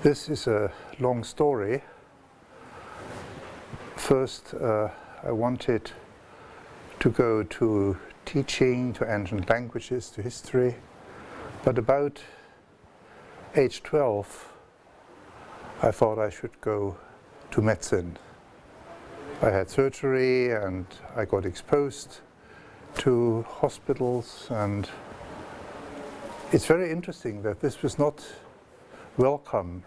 This is a long story. First, I wanted to go to teaching, to ancient languages, to history, but about age 12, I thought I should go to medicine. I had surgery and I got exposed to hospitals, and it's very interesting that this was not welcome.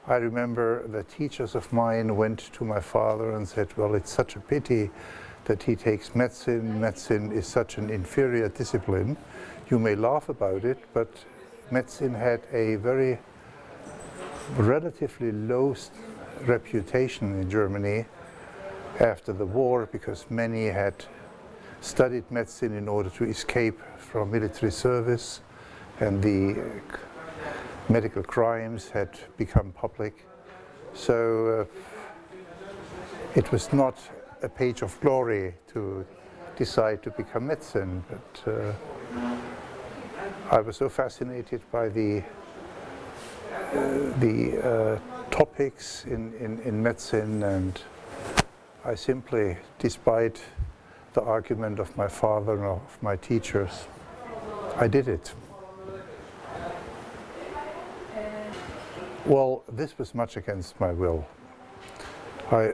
I remember the teachers of mine went to my father and said, well, it's such a pity that he takes medicine. Medicine is such an inferior discipline. You may laugh about it, but medicine had a very relatively low reputation in Germany after the war, because many had studied medicine in order to escape from military service, and the medical crimes had become public. So it was not a page of glory to decide to become medicine, but I was so fascinated by the topics in medicine, and I simply, despite the argument of my father and of my teachers, I did it. Well, this was much against my will. I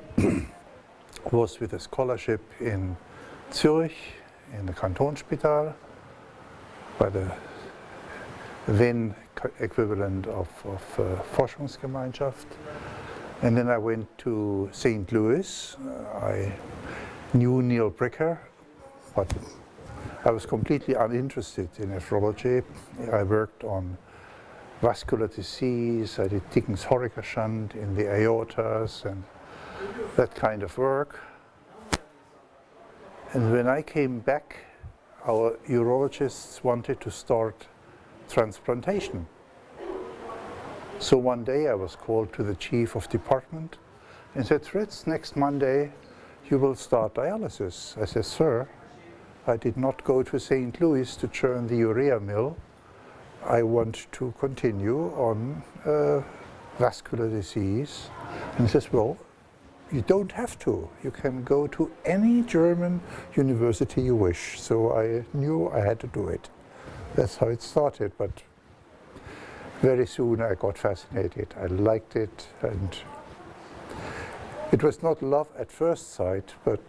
was with a scholarship in Zurich, in the Kantonsspital, by the then equivalent of Forschungsgemeinschaft. And then I went to St. Louis. I knew Neil Bricker, but I was completely uninterested in nephrology. I worked on vascular disease, I did Dickens-Horiker shunt in the aortas and that kind of work. And when I came back, our urologists wanted to start transplantation. So one day I was called to the chief of department and said, Ritz, next Monday you will start dialysis. I said, sir, I did not go to St. Louis to churn the urea mill. I want to continue on vascular disease. And he says, well, you don't have to. You can go to any German university you wish. So I knew I had to do it. That's how it started, but very soon I got fascinated. I liked it, and it was not love at first sight, but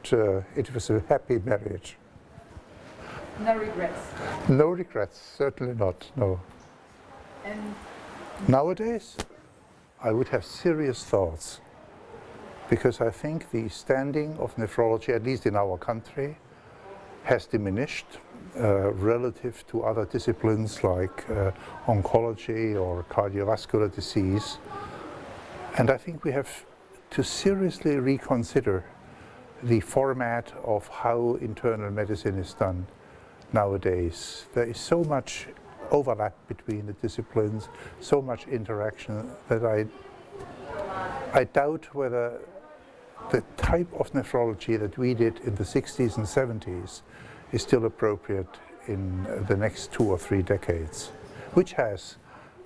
it was a happy marriage. No regrets? No regrets, certainly not, no. And nowadays, I would have serious thoughts, because I think the standing of nephrology, at least in our country, has diminished relative to other disciplines like oncology or cardiovascular disease. And I think we have to seriously reconsider the format of how internal medicine is done nowadays. There is so much overlap between the disciplines, so much interaction, that I doubt whether the type of nephrology that we did in the 60s and 70s is still appropriate in the next 2 or 3 decades, which has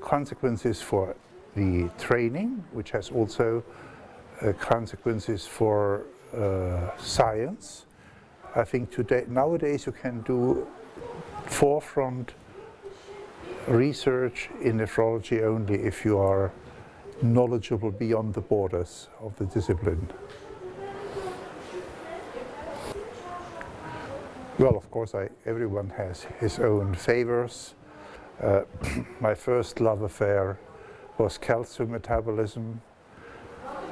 consequences for the training, which has also consequences for science. I think nowadays you can do forefront research in nephrology only if you are knowledgeable beyond the borders of the discipline. Well, of course, everyone has his own favors. My first love affair was calcium metabolism.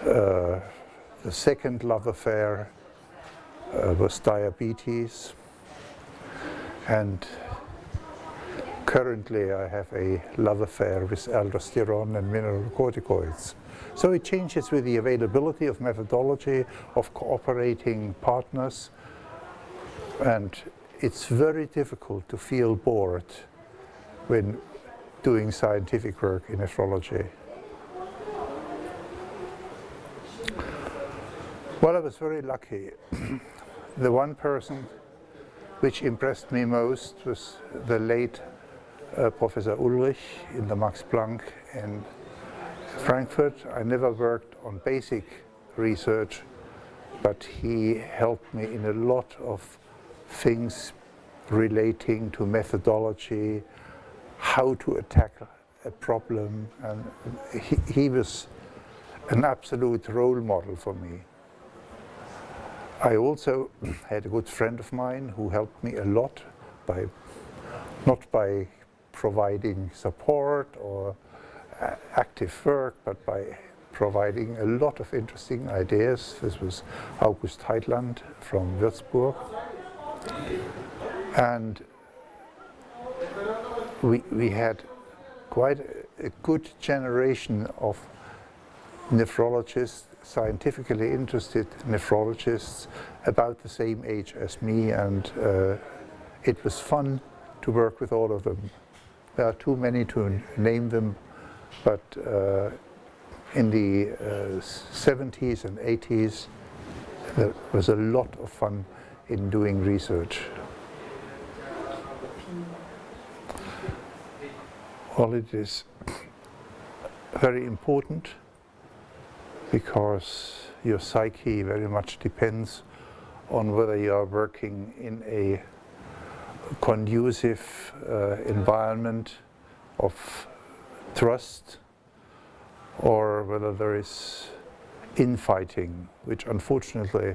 The second love affair was diabetes. And currently I have a love affair with aldosterone and mineralocorticoids. So it changes with the availability of methodology, of cooperating partners, and it's very difficult to feel bored when doing scientific work in nephrology. Well, I was very lucky. The one person which impressed me most was the late Professor Ulrich in the Max Planck in Frankfurt, I never worked on basic research, but he helped me in a lot of things relating to methodology, how to attack a problem, and he was an absolute role model for me. I also had a good friend of mine who helped me a lot not by providing support or active work, but by providing a lot of interesting ideas. This was August Heitland from Würzburg. And we had quite a good generation of nephrologists, scientifically interested nephrologists, about the same age as me, and it was fun to work with all of them. There are too many to name them, but in the 70s and 80s there was a lot of fun in doing research. Well, it is very important because your psyche very much depends on whether you are working in a conducive environment of trust or whether there is infighting, which unfortunately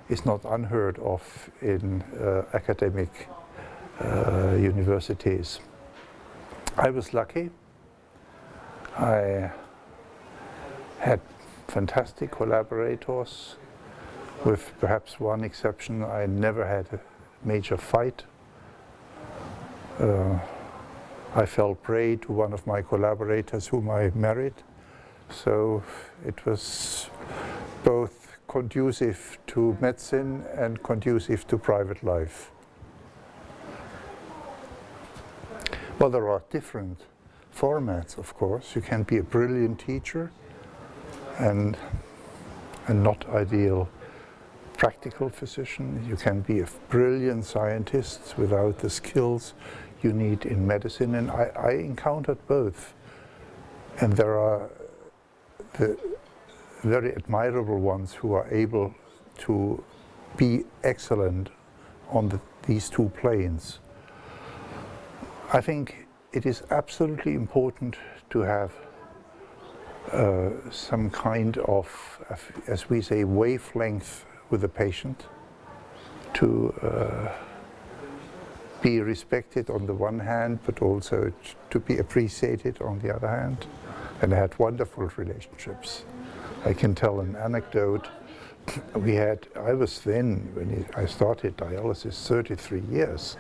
is not unheard of in academic universities. I was lucky. I had fantastic collaborators. With perhaps one exception, I never had a major fight. I fell prey to one of my collaborators whom I married, so it was both conducive to medicine and conducive to private life. Well, there are different formats, of course. You can be a brilliant teacher and a not ideal practical physician. You can be a brilliant scientist without the skills you need in medicine, and I encountered both. And there are the very admirable ones who are able to be excellent on these two planes. I think it is absolutely important to have some kind of, as we say, wavelength with the patient, to be respected on the one hand, but also to be appreciated on the other hand. And I had wonderful relationships. I can tell an anecdote. I was then, when I started dialysis, 33 years,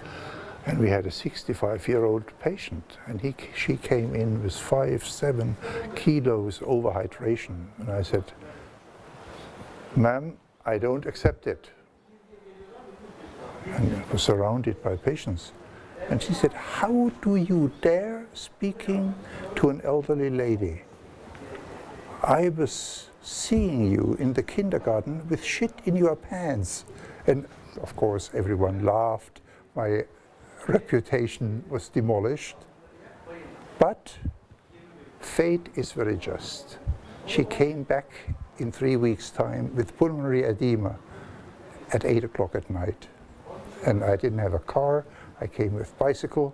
and we had a 65-year-old patient, and she came in with 5-7 kilos overhydration. And I said, "Ma'am, I don't accept it." And I was surrounded by patients. And she said, "How do you dare speaking to an elderly lady? I was seeing you in the kindergarten with shit in your pants." And of course everyone laughed. My reputation was demolished. But fate is very just. She came back in 3 weeks' time with pulmonary edema at 8 o'clock at night. And I didn't have a car. I came with bicycle,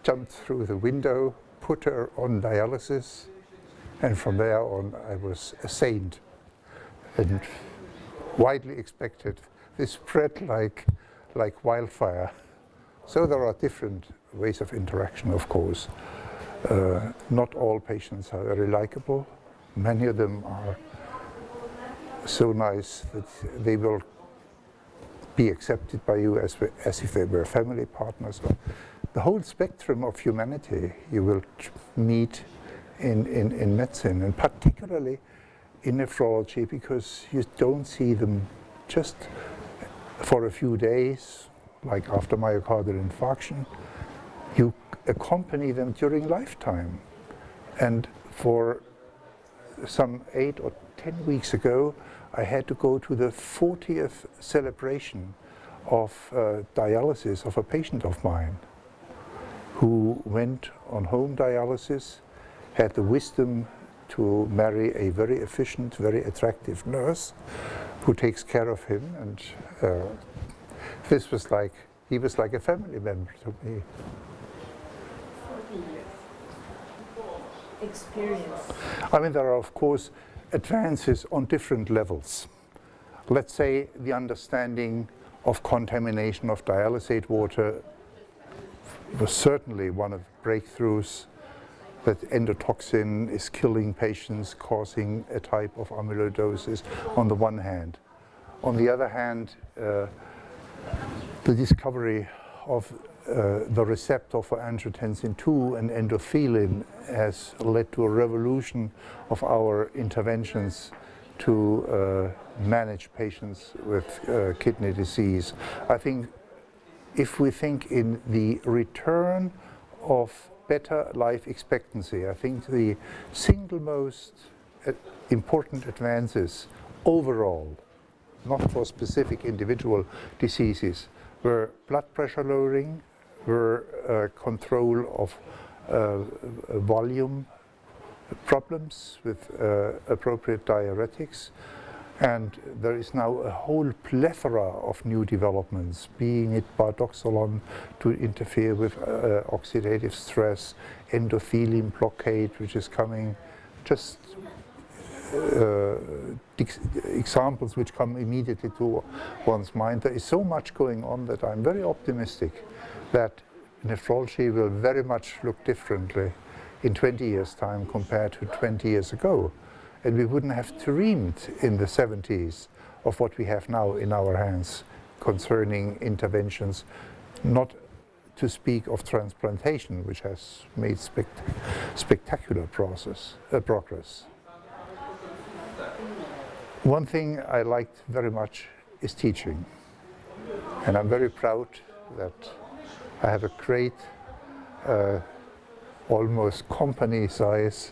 jumped through the window, put her on dialysis, and from there on I was a saint and widely expected. This spread like wildfire. So there are different ways of interaction, of course. Not all patients are very likable. Many of them are so nice that they will be accepted by you as if they were family partners. The whole spectrum of humanity you will meet in medicine, and particularly in nephrology, because you don't see them just for a few days, like after myocardial infarction. You accompany them during lifetime. And for some 8 or 10 weeks ago, I had to go to the 40th celebration of dialysis of a patient of mine who went on home dialysis, had the wisdom to marry a very efficient, very attractive nurse who takes care of him, and this was like, he was like a family member to me. 40 years. Experience. I mean, there are of course advances on different levels. Let's say the understanding of contamination of dialysate water was certainly one of the breakthroughs, that endotoxin is killing patients, causing a type of amyloidosis on the one hand. On the other hand, the discovery of the receptor for angiotensin II and endothelin has led to a revolution of our interventions to manage patients with kidney disease. I think if we think in the return of better life expectancy, I think the single most important advances overall, not for specific individual diseases, were blood pressure lowering, were control of volume problems with appropriate diuretics, and there is now a whole plethora of new developments, being it bardoxolone to interfere with oxidative stress, endothelin blockade, which is coming, just examples which come immediately to one's mind. There is so much going on that I'm very optimistic that nephrology will very much look differently in 20 years' time compared to 20 years ago. And we wouldn't have dreamed in the 70s of what we have now in our hands concerning interventions, not to speak of transplantation, which has made spectacular progress. One thing I liked very much is teaching. And I'm very proud that I have a great, almost company size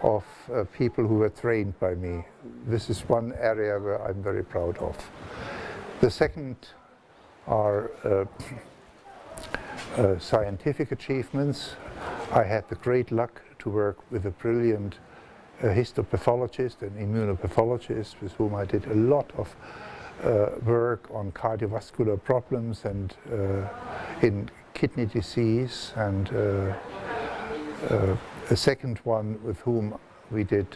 of people who were trained by me. This is one area where I'm very proud of. The second are scientific achievements. I had the great luck to work with a brilliant histopathologist and immunopathologist with whom I did a lot of work on cardiovascular problems and in kidney disease, and a second one with whom we did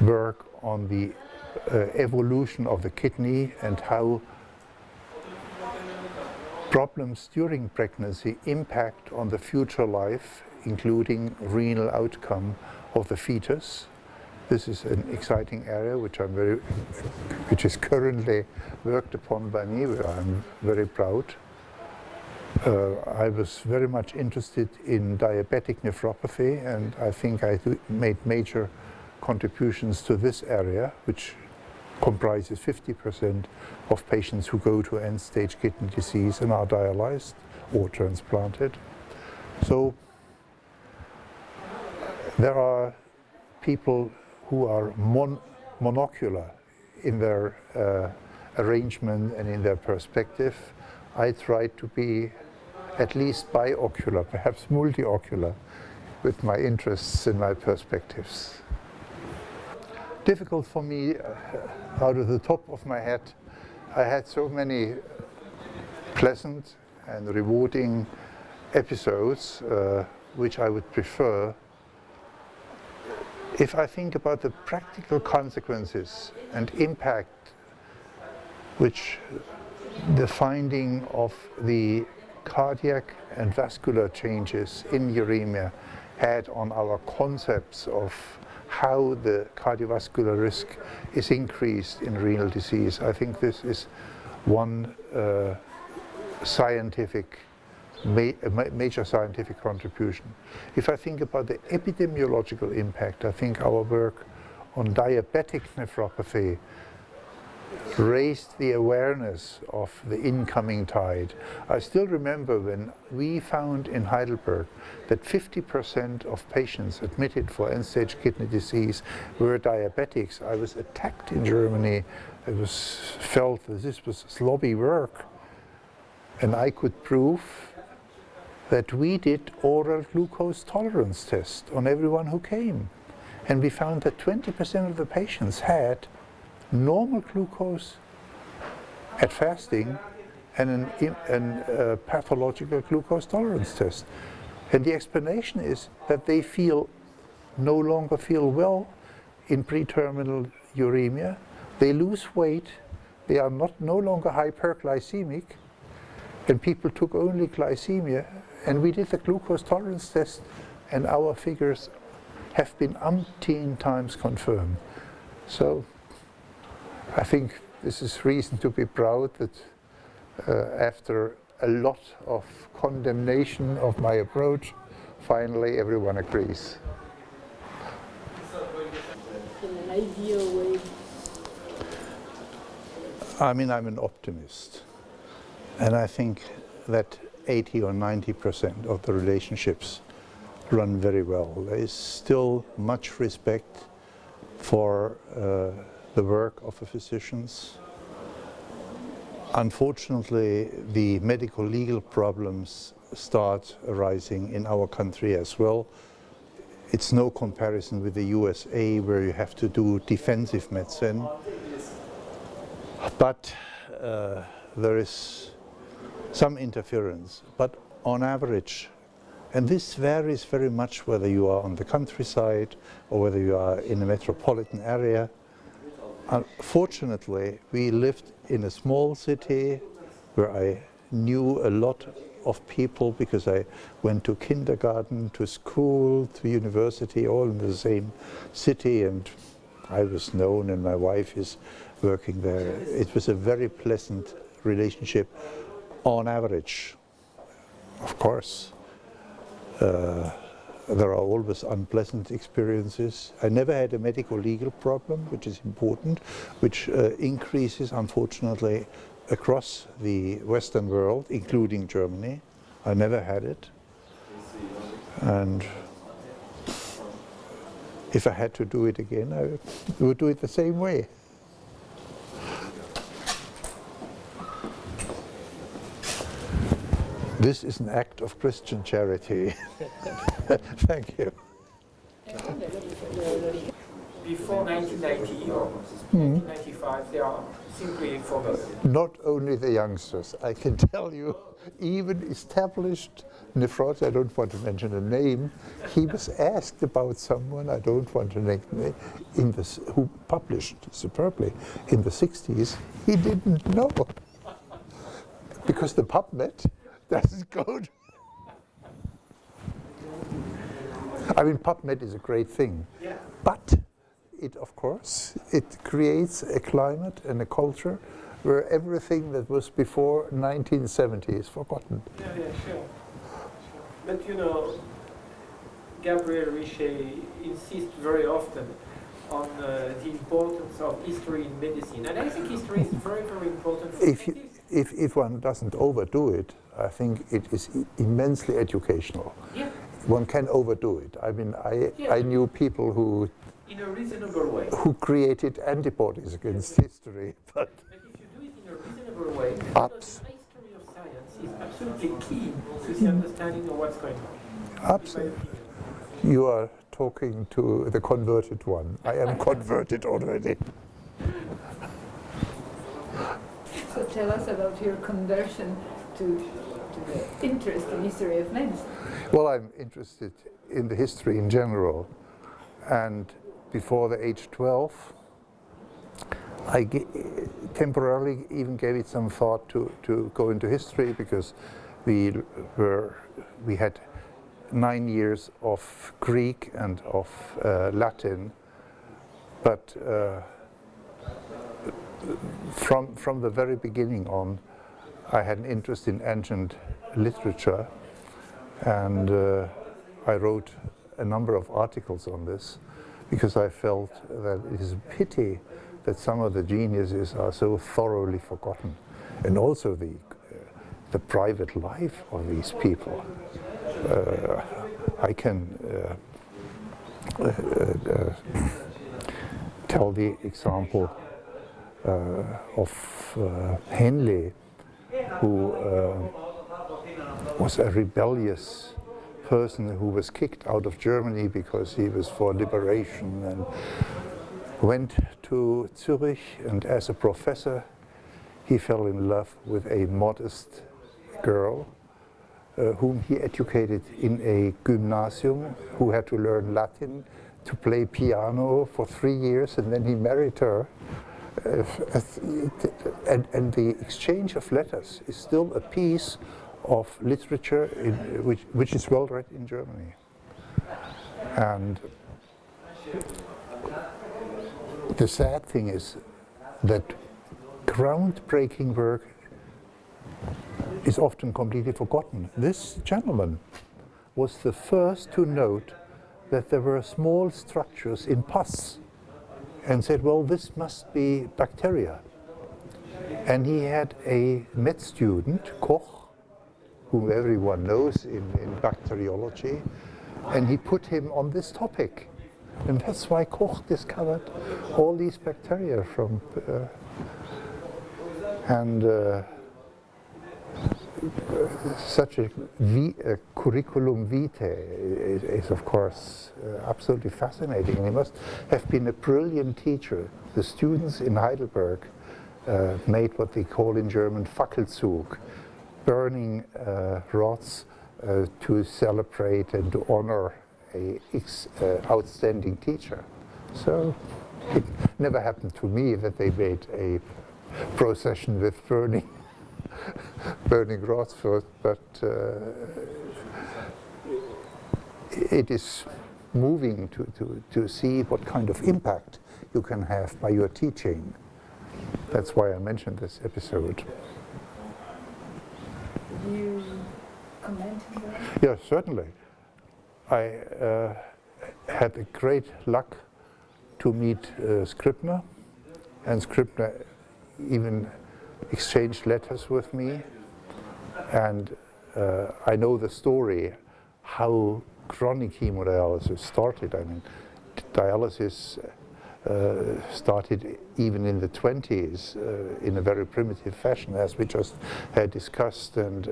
work on the evolution of the kidney and how problems during pregnancy impact on the future life, including renal outcome of the fetus. This is an exciting area which is currently worked upon by me, where I'm very proud. I was very much interested in diabetic nephropathy, and I think I made major contributions to this area, which comprises 50% of patients who go to end-stage kidney disease and are dialyzed or transplanted. So there are people who are monocular in their arrangement and in their perspective. I try to be at least biocular, perhaps multiocular, with my interests and my perspectives. Difficult for me, out of the top of my head, I had so many pleasant and rewarding episodes, which I would prefer. If I think about the practical consequences and impact which the finding of the cardiac and vascular changes in uremia had on our concepts of how the cardiovascular risk is increased in renal disease, I think this is one major scientific contribution. If I think about the epidemiological impact, I think our work on diabetic nephropathy raised the awareness of the incoming tide. I still remember when we found in Heidelberg that 50% of patients admitted for end-stage kidney disease were diabetics. I was attacked in Germany. It was felt that this was slobby work. And I could prove that we did oral glucose tolerance tests on everyone who came. And we found that 20% of the patients had normal glucose at fasting and a pathological glucose tolerance test. And the explanation is that they no longer feel well in pre-terminal uremia. They lose weight. They are no longer hyperglycemic. And people took only glycemia. And we did the glucose tolerance test, and our figures have been umpteen times confirmed. So I think this is reason to be proud that after a lot of condemnation of my approach, finally everyone agrees. In an ideal way. I mean, I'm an optimist, and I think that 80 or 90% of the relationships run very well. There is still much respect for the work of the physicians. Unfortunately, the medical legal problems start arising in our country as well. It's no comparison with the USA, where you have to do defensive medicine. But there is some interference. But on average, and this varies very much whether you are on the countryside or whether you are in a metropolitan area. Fortunately, we lived in a small city where I knew a lot of people because I went to kindergarten, to school, to university, all in the same city, and I was known and my wife is working there. It was a very pleasant relationship on average. Of course, there are always unpleasant experiences. I never had a medical legal problem, which is important, which increases, unfortunately, across the Western world, including Germany. I never had it. And if I had to do it again, I would do it the same way. This is an act of Christian charity. Thank you. Before 1990 or 1995, they are simply forgotten. Not only the youngsters, I can tell you, even established nephrology, I don't want to mention a name, he was asked about someone, I don't want to name, who published superbly in the 60s, he didn't know. Because the PubMed doesn't go to. I mean, PubMed is a great thing, Yeah. but it, of course, it creates a climate and a culture where everything that was before 1970 is forgotten. Yeah, sure. But you know, Gabriel Richet insists very often on the importance of history in medicine, and I think history is very, very important for If one doesn't overdo it, I think it is immensely educational. Yeah. One can overdo it. I mean, I knew people who in a reasonable way. Who created antibodies against history, but if you do it in a reasonable way, Abs- the history of science is absolutely key to the understanding of what's going on. absolutely. You are talking to the converted one. I am converted already. So tell us about your conversion to the interest in history of medicine. Well, I'm interested in the history in general, and before the age 12, I temporarily even gave it some thought to go into history, because we had 9 years of Greek and of Latin, but from the very beginning on, I had an interest in ancient literature, and I wrote a number of articles on this, because I felt that it is a pity that some of the geniuses are so thoroughly forgotten, and also the private life of these people. I can tell the example of Henley, who was a rebellious person who was kicked out of Germany because he was for liberation, and went to Zurich, and as a professor he fell in love with a modest girl whom he educated in a gymnasium, who had to learn Latin, to play piano for 3 years, and then he married her. And the exchange of letters is still a piece of literature which is well read in Germany. And the sad thing is that groundbreaking work is often completely forgotten. This gentleman was the first to note that there were small structures in pus, and said, well, this must be bacteria. And he had a med student, Koch, whom everyone knows in bacteriology, and he put him on this topic. And that's why Koch discovered all these bacteria from, such a curriculum vitae is of course absolutely fascinating. And he must have been a brilliant teacher. The students in Heidelberg made what they call in German Fackelzug, burning rods to celebrate and to honor a outstanding teacher. So it never happened to me that they made a procession with burning rods first, but it is moving to see what kind of impact you can have by your teaching. That's why I mentioned this episode. Could you comment on that? Yes, certainly. I had a great luck to meet Scribner, and Scribner even exchanged letters with me, and I know the story how chronic hemodialysis started. I mean, dialysis started even in the 20s in a very primitive fashion, as we just had discussed, and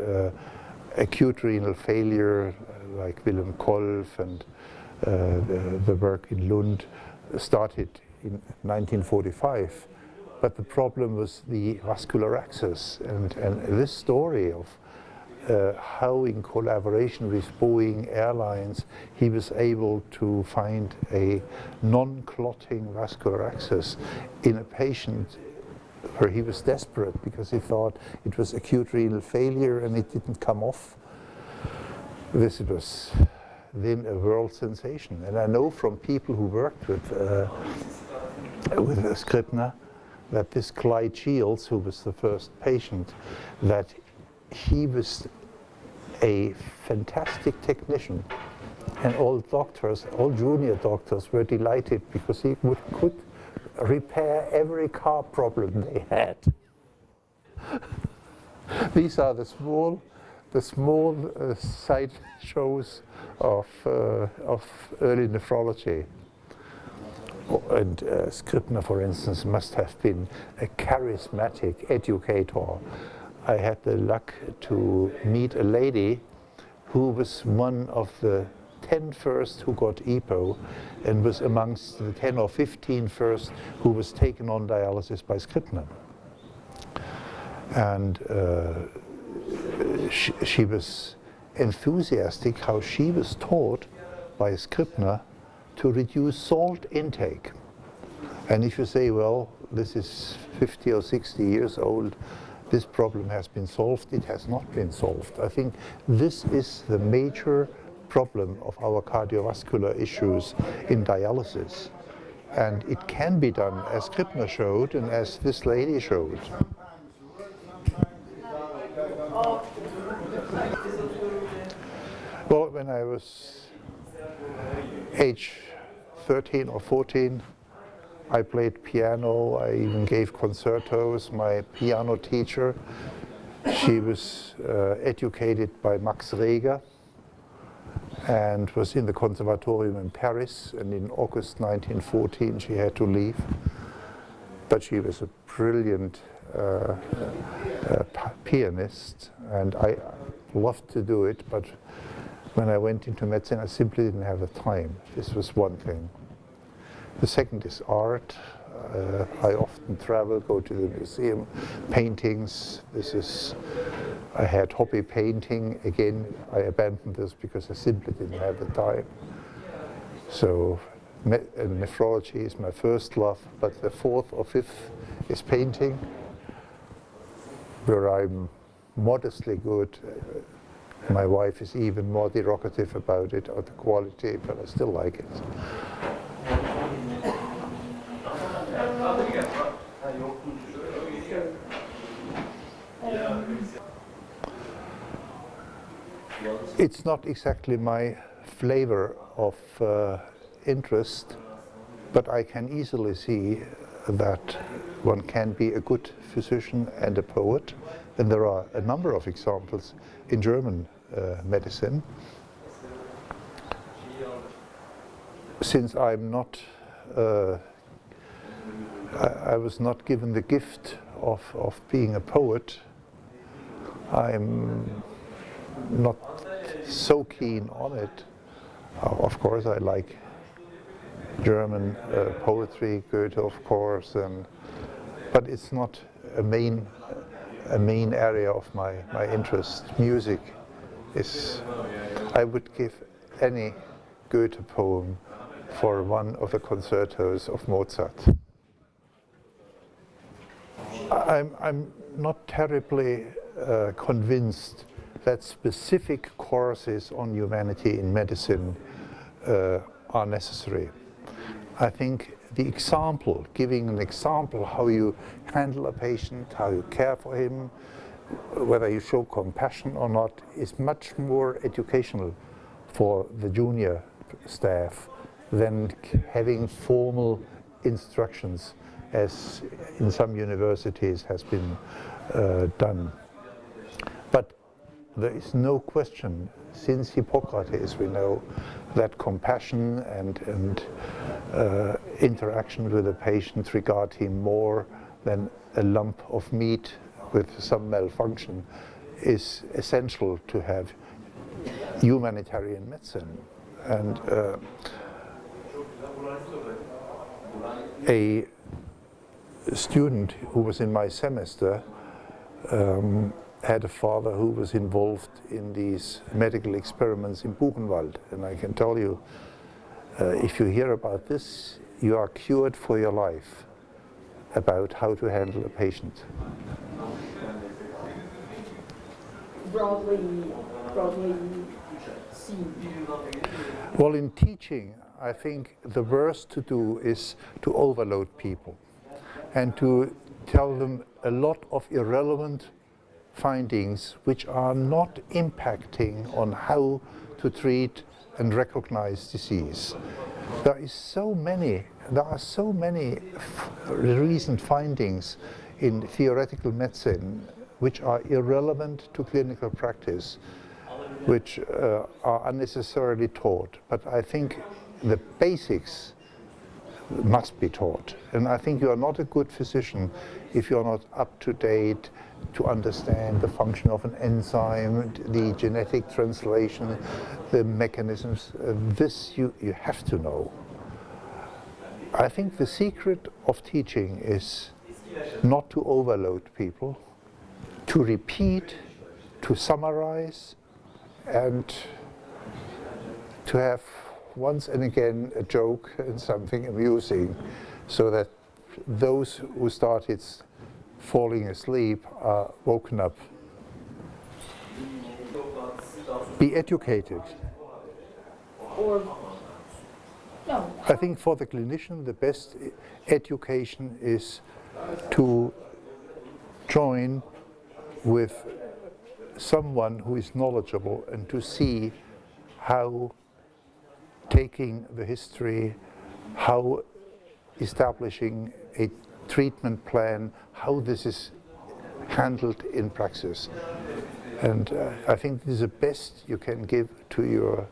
acute renal failure like Wilhelm Kolff and the work in Lund started in 1945. But the problem was the vascular access, and this story of how in collaboration with Boeing Airlines he was able to find a non-clotting vascular access in a patient where he was desperate because he thought it was acute renal failure and it didn't come off. This was then a world sensation. And I know from people who worked with Scribner that this Clyde Shields, who was the first patient, that he was a fantastic technician, and all doctors, all junior doctors were delighted because he could repair every car problem they had. These are the small side shows of early nephrology. And Scribner, for instance, must have been a charismatic educator. I had the luck to meet a lady who was one of the 10 first who got EPO, and was amongst the 10 or 15 first who was taken on dialysis by Scribner. And she was enthusiastic how she was taught by Scribner to reduce salt intake. And if you say, well, this is 50 or 60 years old, this problem has been solved, it has not been solved. I think this is the major problem of our cardiovascular issues in dialysis. And it can be done, as Scribner showed and as this lady showed. Well, when I was age 13 or 14, I played piano, I even gave concertos. My piano teacher, she was educated by Max Reger and was in the conservatorium in Paris, and in August 1914 she had to leave. But she was a brilliant pianist, and I loved to do it, but When I went into medicine, I simply didn't have the time. This was one thing. The second is art. I often travel, go to the museum, paintings. I had hobby painting. Again, I abandoned this because I simply didn't have the time. So nephrology is my first love, but the fourth or fifth is painting, where I'm modestly good. My wife is even more derogative about it, or the quality, but I still like it. It's not exactly my flavor of interest, but I can easily see that one can be a good physician and a poet. And there are a number of examples in German medicine. Since I'm not, I was not given the gift of being a poet, I'm not so keen on it. Of course, I like German poetry, Goethe, of course, but it's not a main area of my interest. Music is, I would give any Goethe poem for one of the concertos of Mozart. I'm not terribly convinced that specific courses on humanity in medicine are necessary. I think the example, giving an example how you handle a patient, how you care for him, whether you show compassion or not, is much more educational for the junior staff than having formal instructions, as in some universities has been done. But there is no question, since Hippocrates we know, that compassion and interaction with the patient regard him more than a lump of meat with some malfunction is essential to have humanitarian medicine. And a student who was in my semester had a father who was involved in these medical experiments in Buchenwald, and I can tell you, if you hear about this, you are cured for your life about how to handle a patient. Broadly seen. Well, in teaching, I think the worst to do is to overload people and to tell them a lot of irrelevant findings which are not impacting on how to treat and recognize disease. There are so many recent findings in theoretical medicine which are irrelevant to clinical practice, which are unnecessarily taught. But I think the basics must be taught. And I think you are not a good physician if you're not up to date to understand the function of an enzyme, the genetic translation, the mechanisms. This you have to know. I think the secret of teaching is not to overload people, to repeat, to summarize, and to have once and again a joke and something amusing, so that those who started falling asleep are woken up. Be educated. Or no. I think for the clinician the best education is to join with someone who is knowledgeable and to see how taking the history, how establishing a treatment plan, how this is handled in praxis. And I think this is the best you can give to your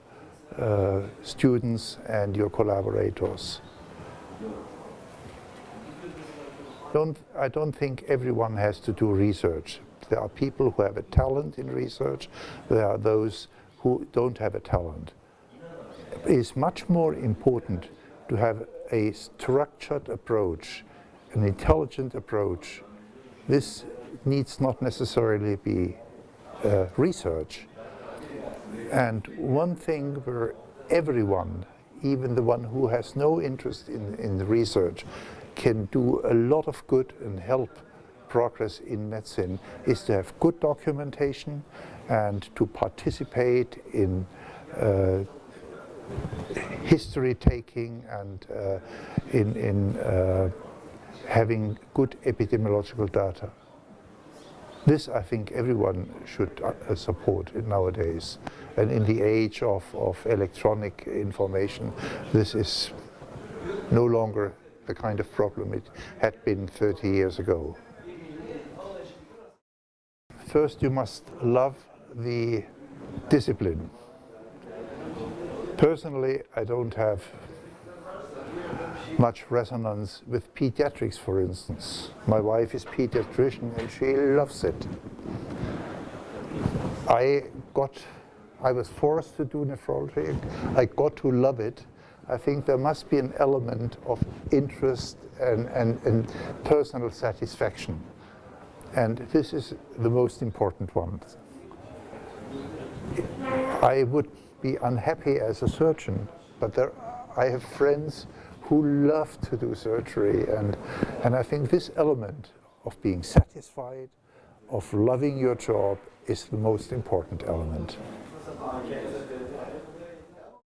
students and your collaborators. I don't think everyone has to do research. There are people who have a talent in research. There are those who don't have a talent. It is much more important to have a structured approach, an intelligent approach. This needs not necessarily be research. And one thing where everyone, even the one who has no interest in the research, can do a lot of good and help progress in medicine is to have good documentation and to participate in history taking and in having good epidemiological data. This, I think, everyone should support nowadays. And in the age of electronic information, this is no longer the kind of problem it had been 30 years ago. First, you must love the discipline. Personally, I don't have much resonance with pediatrics, for instance. My wife is pediatrician and she loves it. I was forced to do nephrology. I got to love it. I think there must be an element of interest and personal satisfaction. And this is the most important one. I would be unhappy as a surgeon, but I have friends who love to do surgery, and I think this element of being satisfied, of loving your job, is the most important element.